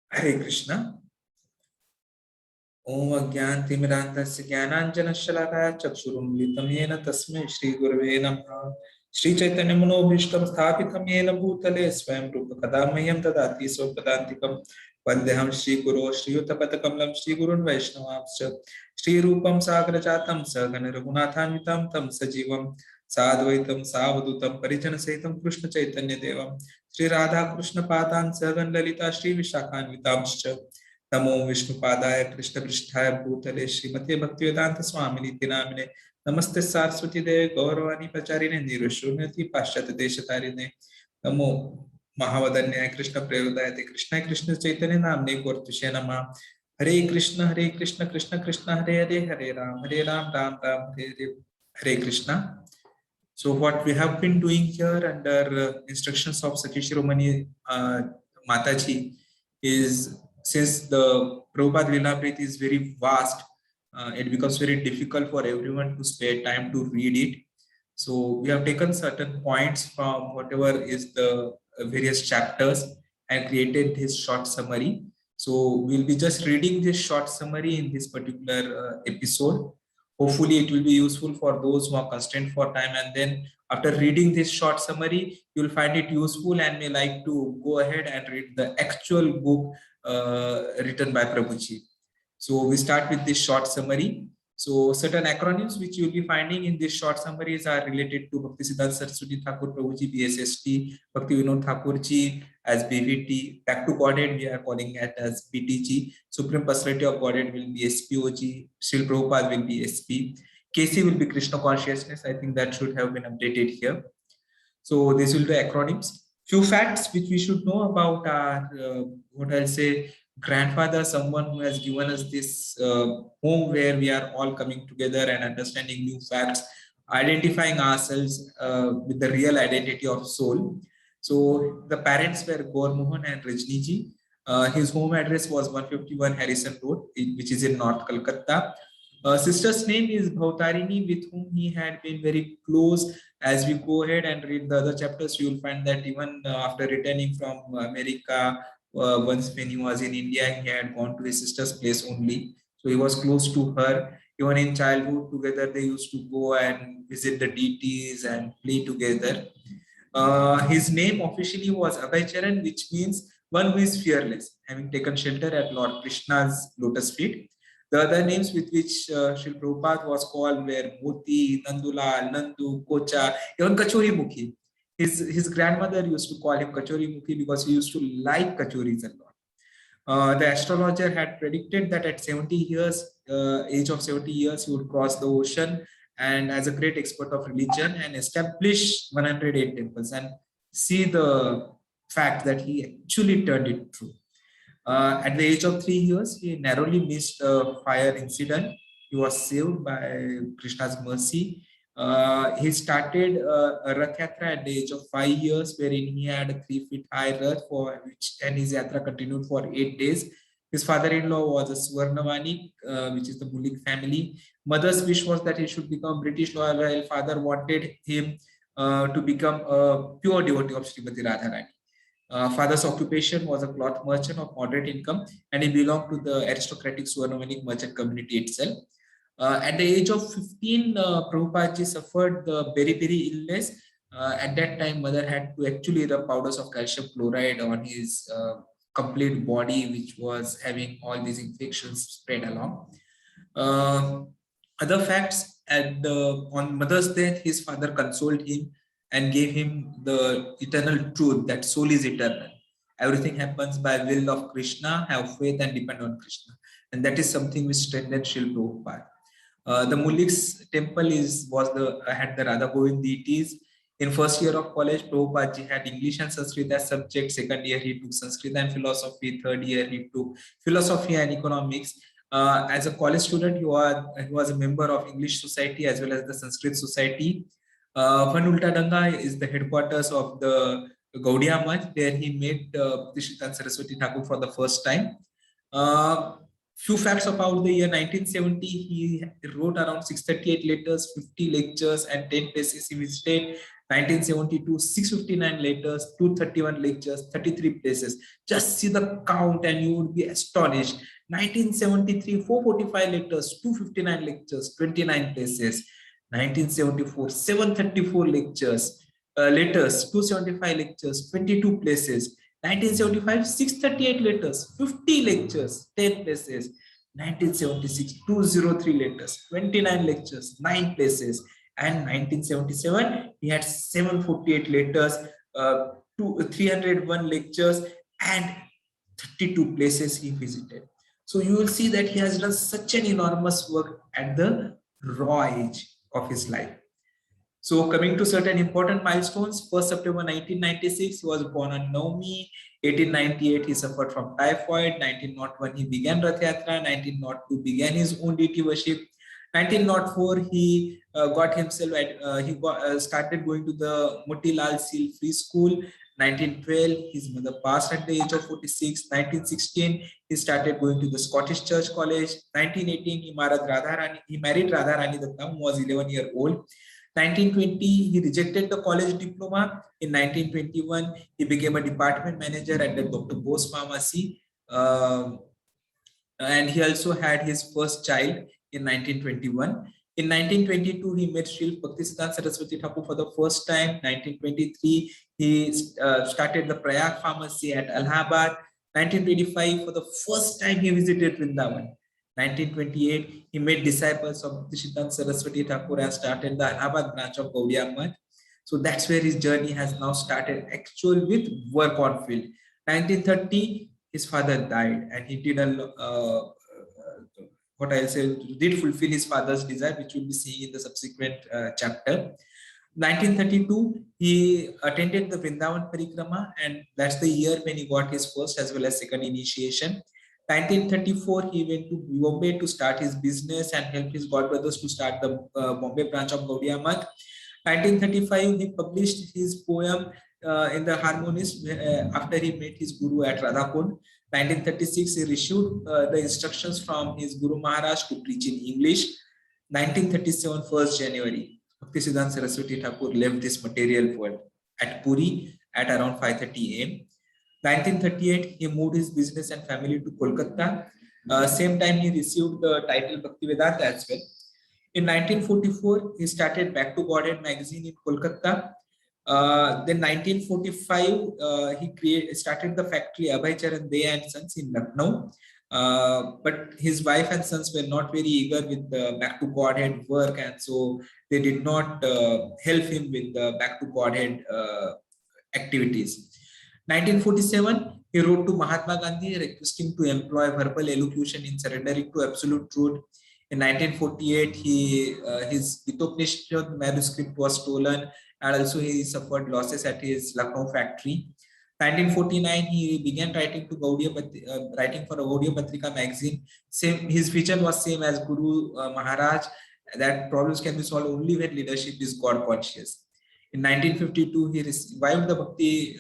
Hare Krishna. Om Agyantimirandasya Jnananjanashalakaya Chakshurunmilitam Yena Tasmai Shri Gurave Namaha. Shri Chaitanya Manobhishtam Sthapitam Yena Bhutale Swayam Rupa Kadamayam Tadati Sopadantikam Vandeham Shri Guru Shri Yuttapatakamlam Shri Gurun Vaishnavamscha Shri Rupam Sagrajatam Sagana Raghunathanvitam Tam Sajivam Sadvaitam Savadutam Parijana Saitam Krishna Chaitanya Devam Shri Radha Krishna Padan Sagan Lalita Shri Vishakhanvitamscha नमो विष्णुपादाय कृष्ण पृष्ठाय भूतले श्रीमते भक्तिवेदांत स्वामिनिति नामिने नमस्ते सारस्वती देवे गौरवाणी प्रचारिणे निरुशून्यति पाश्चात्य देशतारिणे नमो महावदन्याय कृष्ण प्रेयोदाय कृष्ण कृष्ण चैतन्य नामने गोर्तुषे नमः हरे Krishna Krishna Krishna Hare Hare Hare Ram Ram Ram Hare Hare Hare Krishna. So what we have been doing here under instructions of Sakhi Shiromani Mataji is, since the Prabhupada Leela is very vast, it becomes very difficult for everyone to spare time to read it. So we have taken certain points from whatever is the various chapters and created this short summary. So we'll be just reading this short summary in this particular episode. Hopefully it will be useful for those who are constrained for time, and then after reading this short summary, you will find it useful and may like to go ahead and read the actual book written by Prabhuji. So we start with this short summary. So certain acronyms which you will be finding in this short summaries are related to Bhaktisiddhanta Saraswati Thakur Prabhuji, BSST, Bhakti Vinod Thakurji as BVT, back to Godhead we are calling it as BTG, Supreme Personality of Godhead will be SPOG, Srila Prabhupada will be SP, KC will be Krishna Consciousness. I think that should have been updated here. So these will be acronyms. Few facts which we should know about our, what I'll say, grandfather, someone who has given us this home where we are all coming together and understanding new facts, identifying ourselves with the real identity of soul. So the parents were Gaur Mohan and Rajni ji. His home address was 151 Harrison Road, which is in North Calcutta. Sister's name is Bhautarini, with whom he had been very close. As we go ahead and read the other chapters, you will find that even after returning from America, once when he was in India, he had gone to his sister's place only. So he was close to her. Even in childhood, together they used to go and visit the deities and play together. His name officially was Abhaycharan, which means one who is fearless, having taken shelter at Lord Krishna's lotus feet. The other names with which Srila Prabhupada was called were Moti, Nandulal, Nandu, Kocha, even Kachori Mukhi. His grandmother used to call him Kachori Mukhi because he used to like kachoris a lot. The astrologer had predicted that at 70 years, age of 70 years, he would cross the ocean and as a great expert of religion and establish 108 temples, and see the fact that he actually turned it true. At the age of 3 years, he narrowly missed a fire incident. He was saved by Krishna's mercy. He started a Rath Yatra at the age of 5 years, wherein he had a 3 feet high Rath, for which, and his Yatra continued for 8 days. His father-in-law was a Swarnavani, which is the Bulik family. Mother's wish was that he should become British loyal, while father wanted him to become a pure devotee of Srimati Radharani. Father's occupation was a cloth merchant of moderate income, and he belonged to the aristocratic Swarnavani merchant community itself. At the age of 15, Prabhupada suffered the beriberi illness. At that time, mother had to actually rub powders of calcium chloride on his complete body, which was having all these infections spread along. Other facts, on mother's death, his father consoled him and gave him the eternal truth that soul is eternal. Everything happens by will of Krishna. Have faith and depend on Krishna, and that is something which strengthened Srila Prabhupada. The Mulik's temple had the Radha Govind deities. In first year of college, Prabhupada had English and Sanskrit as subject. Second year, he took Sanskrit and philosophy. Third year, he took philosophy and economics. As a college student, he was a member of English Society as well as the Sanskrit Society. Van Ulta Danga is the headquarters of the Gaudiya Manch, where he met Bhaktisiddhanta Saraswati Thakur for the first time. Few facts about the year 1970, he wrote around 638 letters, 50 lectures, and 10 places he visited. 1972, 659 letters, 231 lectures, 33 places. Just see the count and you would be astonished. 1973, 445 letters, 259 lectures, 29 places. 1974, 734 letters, 275 lectures, 22 places. 1975, 638 letters, 50 lectures, 10 places. 1976, 203 letters, 29 lectures, 9 places. And 1977, he had 748 letters, 301 lectures, and 32 places he visited. So you will see that he has done such an enormous work at the raw age of his life. So coming to certain important milestones, 1st September 1996, he was born on Navami. 1898, he suffered from typhoid. 1901, he began Rath Yatra. 1902, began his own deity worship. 1904, he started going to the Motilal Seal Free School. 1912, his mother passed at the age of 46. 1916, he started going to the Scottish Church College. 1918, he married Radharani Datta, who was 11 years old. 1920, he rejected the college diploma. In 1921, he became a department manager at the Dr. Bose Pharmacy. And he also had his first child in 1921. In 1922, he met Srila Bhaktisiddhanta Saraswati Thakur for the first time. 1923, he started the Prayag Pharmacy at Allahabad. 1925, for the first time, he visited Vrindavan. 1928, he made disciples of Bhaktisiddhanta Saraswati Thakur and started the Allahabad branch of Gaudiya Math. So that's where his journey has now started, actual with work on field. 1930, his father died, and he did did fulfill his father's desire, which we'll be seeing in the subsequent chapter. 1932, he attended the Vrindavan Parikrama, and that's the year when he got his first as well as second initiation. 1934, he went to Bombay to start his business and help his godbrothers to start the Bombay branch of Gaudiya Math. 1935, he published his poem in the Harmonist after he met his guru at Radhakund. 1936, he received the instructions from his Guru Maharaj to preach in English. 1937, 1st January, Bhaktisiddhanta Saraswati Thakur left this material world at Puri at around 5:30 a.m. 1938, he moved his business and family to Kolkata. Same time, he received the title Bhaktivedanta as well. In 1944, he started Back to Godhead magazine in Kolkata. Then 1945, he started the factory Abhay Charan Dey and Sons in Lucknow. But his wife and sons were not very eager with the Back to Godhead work, and so they did not help him with the Back to Godhead activities. 1947, he wrote to Mahatma Gandhi requesting to employ verbal elocution in surrendering to absolute truth. In 1948, his Gitopanishad manuscript was stolen, and also he suffered losses at his Lucknow factory. 1949, he began writing for a Gaudiya Patrika magazine. His vision was same as Guru Maharaj, that problems can be solved only when leadership is God conscious. In 1952, he revived the Bhakti,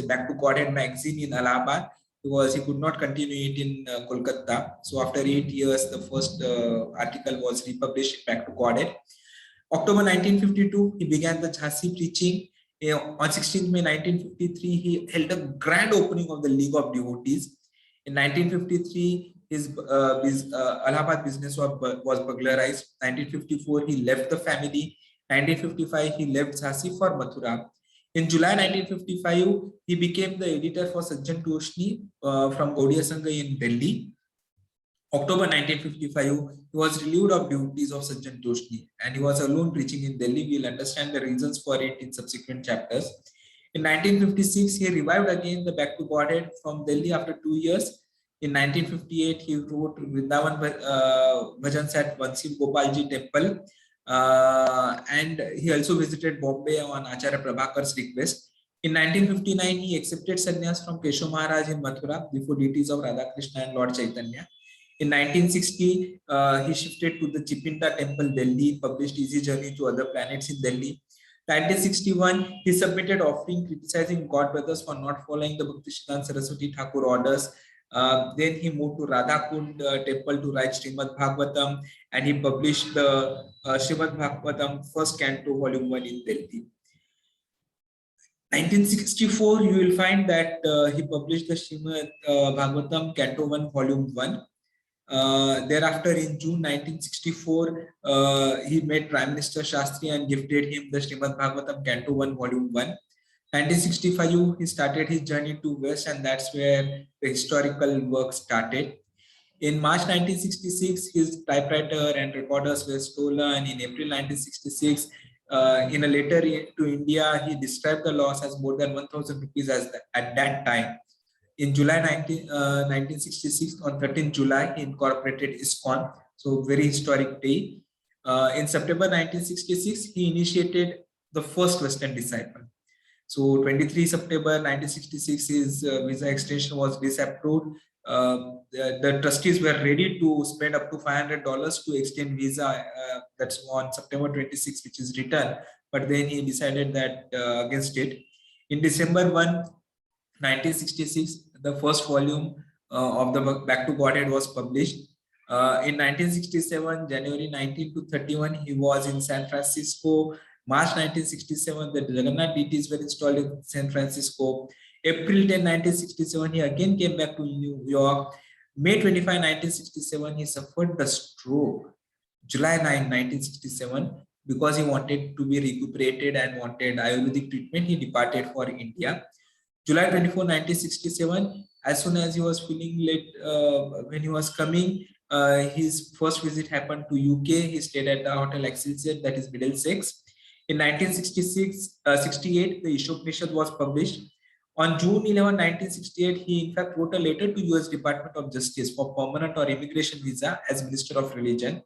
Back to Godhead magazine in Allahabad, because he could not continue it in Kolkata. So after 8 years, the first article was republished Back to Godhead. October 1952, he began the Jhansi preaching. On 16th May 1953, he held a grand opening of the League of Devotees. In 1953, his Allahabad business was burglarized. 1954, he left the family. 1955, he left Jhansi for Mathura. In July 1955, he became the editor for Sajjan Toshni from Gaudiya Sangha in Delhi. October 1955, he was relieved of duties of Sajjan Toshni, and he was alone preaching in Delhi. We'll understand the reasons for it in subsequent chapters. In 1956, he revived again the Back to Godhead from Delhi after 2 years. In 1958, he wrote Vrindavan Bhajans at Vansi Gopalji Temple. And he also visited Bombay on Acharya Prabhakar's request. In 1959, he accepted sannyas from Keshav Maharaj in Mathura before deities of Radha Krishna and Lord Chaitanya. In 1960, he shifted to the Chipinda Temple, Delhi, published Easy Journey to Other Planets in Delhi. 1961, he submitted offering criticizing God brothers for not following the Bhaktisiddhanta Saraswati Thakur orders. Then he moved to Radhakund temple to write Srimad Bhagavatam, and he published the Srimad Bhagavatam first canto volume 1 in Delhi. 1964, you will find that he published the Srimad Bhagavatam, Canto 1, Volume 1. Thereafter, in June 1964, he met Prime Minister Shastri and gifted him the Srimad Bhagavatam, Canto 1, Volume 1. 1965, he started his journey to West, and that's where the historical work started. In March 1966, his typewriter and recorders were stolen. In April 1966, in a letter to India, he described the loss as more than 1,000 rupees at that time. In July 1966, on 13th July, he incorporated ISKCON, so very historic day. In September 1966, he initiated the first Western disciple. So 23 September 1966, his visa extension was disapproved. The trustees were ready to spend up to $500 to extend visa. That's on September 26, which is returned. But then he decided that against it. In December 1, 1966, the first volume of the book Back to Godhead was published. In 1967, January 19 to 31, he was in San Francisco. March 1967, the Jagannath deities were installed in San Francisco. April 10, 1967, he again came back to New York. May 25, 1967, he suffered the stroke. July 9, 1967, because he wanted to be recuperated and wanted Ayurvedic treatment, he departed for India. July 24, 1967, as soon as he was feeling late, when he was coming, his first visit happened to UK. He stayed at the Hotel Excelsior, that is Middlesex. In 1968, the Ishopanishad was published. On June 11, 1968, he in fact wrote a letter to US Department of Justice for permanent or immigration visa as Minister of Religion.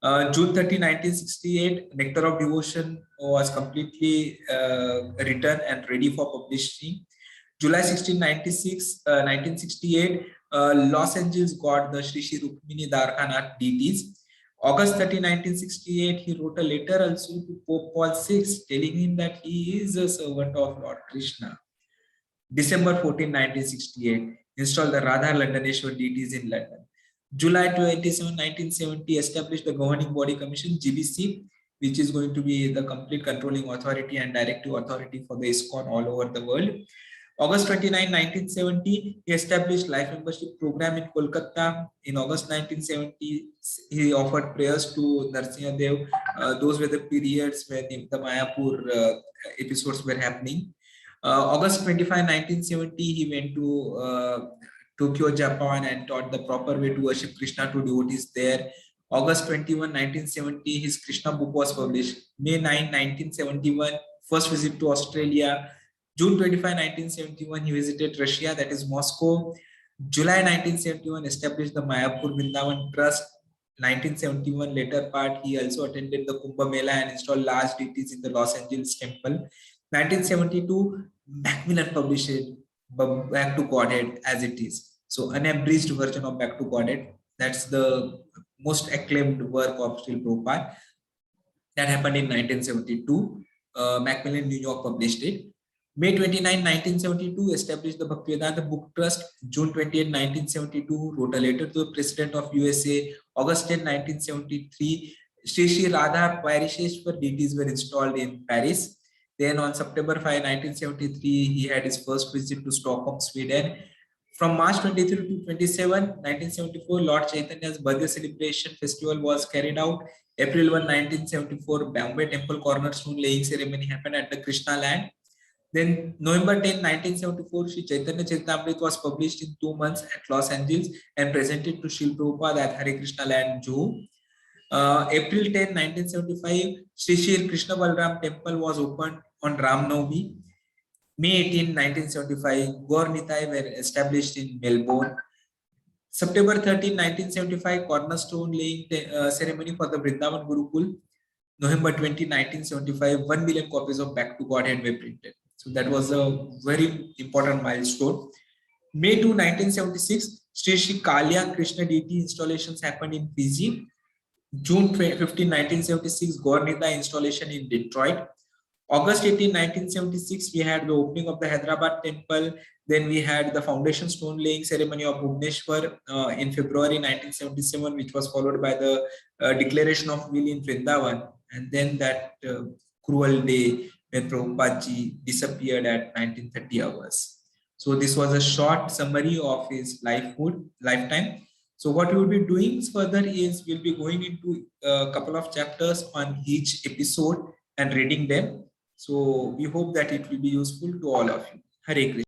June 30, 1968, Nectar of Devotion was completely written and ready for publishing. July 16, 1968, Los Angeles got the Sri Sri Rukmini Dwarkanath deities. August 30, 1968, he wrote a letter also to Pope Paul VI telling him that he is a servant of Lord Krishna. December 14, 1968, installed the Radha Londoneshwar deities in London. July 27, 1970, established the Governing Body Commission, GBC, which is going to be the complete controlling authority and directive authority for the ISKCON all over the world. August 29, 1970, he established life membership program in Kolkata. In August 1970, he offered prayers to Narsimha Dev. Those were the periods when the Mayapur episodes were happening. August 25, 1970, he went to Tokyo, Japan, and taught the proper way to worship Krishna to devotees there. August 21, 1970, his Krishna book was published. May 9, 1971, first visit to Australia. June 25, 1971, he visited Russia, that is Moscow. July 1971, established the Mayapur Vrindavan Trust. 1971, later part, he also attended the Kumbh Mela and installed large deities in the Los Angeles temple. 1972, Macmillan published Back to Godhead as it is. So unabridged version of Back to Godhead. That's the most acclaimed work of Srila Prabhupada. That happened in 1972. Macmillan, New York published it. May 29, 1972, established the Bhaktivedanta Book Trust. June 28, 1972, wrote a letter to the President of USA. August 10, 1973, Sri Sri Radha Vairisheshwar deities were installed in Paris. Then on September 5, 1973, he had his first visit to Stockholm, Sweden. From March 23 to 27, 1974, Lord Chaitanya's birthday celebration festival was carried out. April 1, 1974, Bombay Temple cornerstone laying ceremony happened at the Krishna land. Then November 10, 1974, Sri Chaitanya Charitamrita was published in 2 months at Los Angeles and presented to Srila Prabhupada at Hare Krishna Land, Juhu. April 10, 1975, Sri Sri Krishna Balram Temple was opened on Ram Navami. May 18, 1975, Gaur Nitai were established in Melbourne. September 13, 1975, cornerstone laying ceremony for the Vrindavan Gurukul. November 20, 1975, 1 million copies of Back to Godhead were printed. So that was a very important milestone. May 2, 1976, Sri Sri Kalya Krishna deity installations happened in Fiji. June 15, 1976, Gaur Nitai installation in Detroit. August 18, 1976, we had the opening of the Hyderabad temple. Then we had the foundation stone laying ceremony of Bhubaneswar in February 1977, which was followed by the declaration of will in Vrindavan. And then that cruel day when Prabhupada ji disappeared at 1930 hours. So this was a short summary of his lifetime. So what we will be doing further is we'll be going into a couple of chapters on each episode and reading them. So we hope that it will be useful to all of you. Hare Krishna.